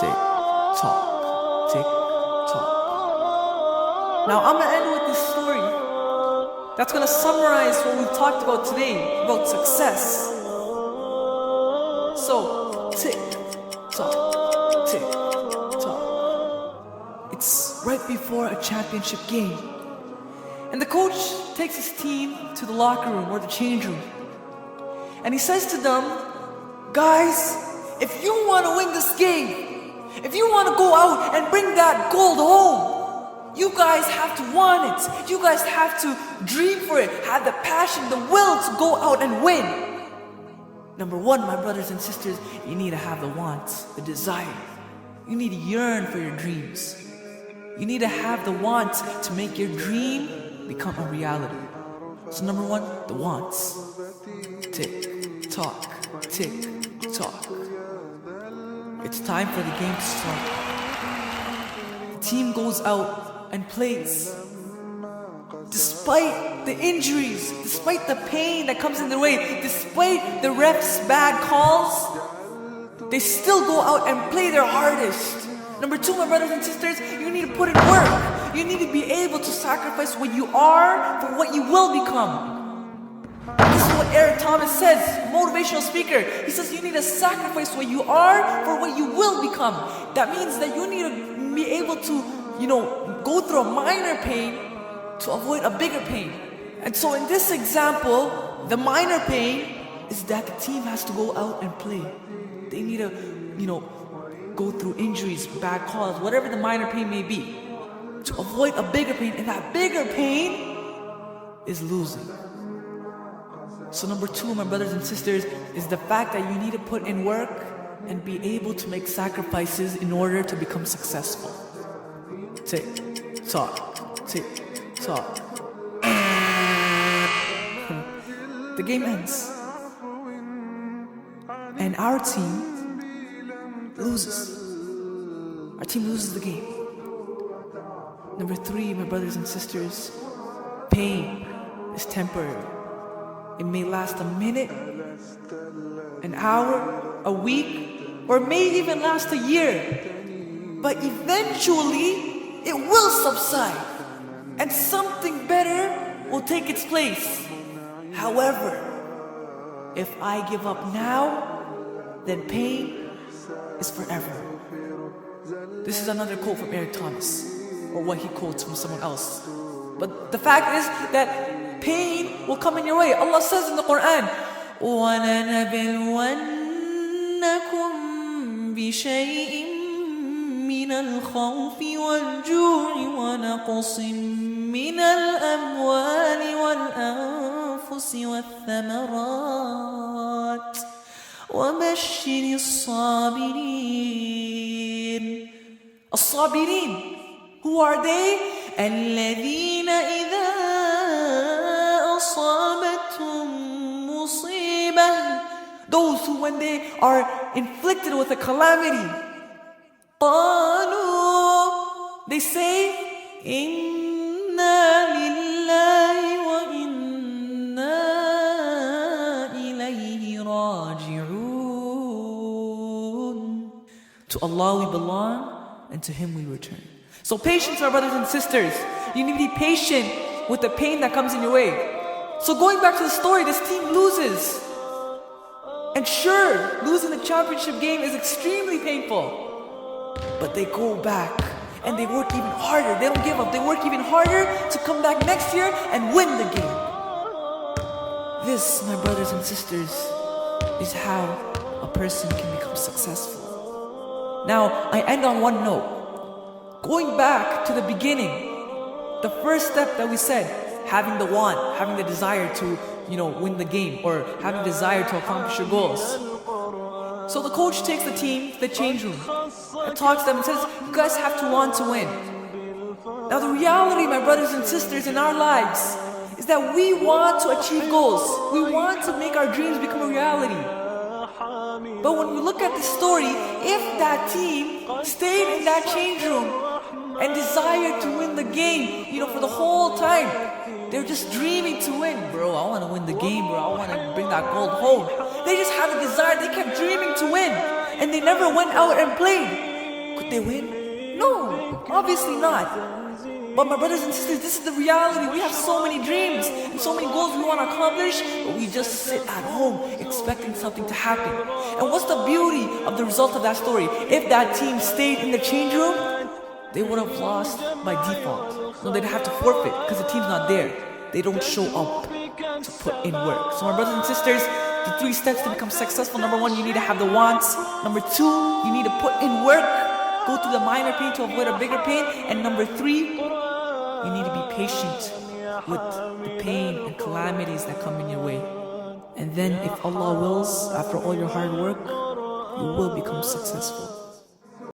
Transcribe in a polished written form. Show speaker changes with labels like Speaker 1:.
Speaker 1: tick, tock, tick, tock. Now I'm gonna end with this story that's gonna summarize what we've talked about today, about success. So, tick, tock, tick, tock. It's right before a championship game. And the coach takes his team to the locker room or the change room. And he says to them, guys, if you want to win this game, if you want to go out and bring that gold home, you guys have to want it. You guys have to dream for it, have the passion, the will to go out and win. Number one, my brothers and sisters, you need to have the want, the desire. You need to yearn for your dreams. You need to have the want to make your dream become a reality. So number one, the wants. Tick, tock, tick, tock. It's time for the game to start. The team goes out and plays. Despite the injuries, despite the pain that comes in their way, despite the refs' bad calls, they still go out and play their hardest. Number two, my brothers and sisters, you need to put in work. You need to be able to sacrifice what you are for what you will become. This is what Eric Thomas says, motivational speaker. He says you need to sacrifice what you are for what you will become. That means that you need to be able to, go through a minor pain to avoid a bigger pain. And so in this example, the minor pain is that the team has to go out and play. They need to, go through injuries, bad calls, whatever the minor pain may be, to avoid a bigger pain. And that bigger pain is losing. So number two, my brothers and sisters, is the fact that you need to put in work and be able to make sacrifices in order to become successful. Tick, tock, tick, tock. The game ends. And our team loses. Our team loses the game. Number three, my brothers and sisters, pain is temporary. It may last a minute, an hour, a week, or it may even last a year. But eventually, it will subside, and something better will take its place. However, if I give up now, then pain is forever. This is another quote from Eric Thomas, or what he quotes from someone else. But the fact is that pain will come in your way. Allah says in the Quran, وَلَنَبِلْوَنَّكُمْ بِشَيْءٍ مِّنَ الْخَوْفِ وَالْجُوعِ وَنَقْصٍ مِّنَ الْأَمْوَالِ وَالْأَنفُسِ وَالثَّمَرَاتِ وَبَشِّرِ الصَّابِرِينَ. الصابرين, who are they? الَّذِينَ إِذَا أَصَابَتْهُمْ مُصِيبَةٌ, those who when they are inflicted with a calamity, قَالُوا, they say, إِنَّا لِلَّهِ وَإِنَّا إِلَيْهِ رَاجِعُونَ. To Allah we belong, and to Him we return. So patience, my brothers and sisters. You need to be patient with the pain that comes in your way. So going back to the story, this team loses. And sure, losing the championship game is extremely painful. But they go back and they work even harder. They don't give up. They work even harder to come back next year and win the game. This, my brothers and sisters, is how a person can become successful. Now, I end on one note. Going back to the beginning, the first step that we said, having the want, having the desire to, win the game, or having the desire to accomplish your goals. So the coach takes the team to the change room and talks to them and says, you guys have to want to win. Now the reality, my brothers and sisters, in our lives is that we want to achieve goals. We want to make our dreams become a reality. But when we look at the story, if that team stayed in that change room and desired to win the game, for the whole time, they're just dreaming to win. Bro, I want to win the game, bro. I want to bring that gold home. They just had a desire. They kept dreaming to win. And they never went out and played. Could they win? No, obviously not. But my brothers and sisters, this is the reality. We have so many dreams and so many goals we want to accomplish, but we just sit at home expecting something to happen. And what's the beauty of the result of that story? If that team stayed in the change room, they would have lost by default. No, they'd have to forfeit because the team's not there. They don't show up to put in work. So my brothers and sisters, the 3 steps to become successful. Number 1, you need to have the wants. Number 2, you need to put in work. Go through the minor pain to avoid a bigger pain. And number 3, you need to be patient with the pain and calamities that come in your way. And then if Allah wills, after all your hard work, you will become successful.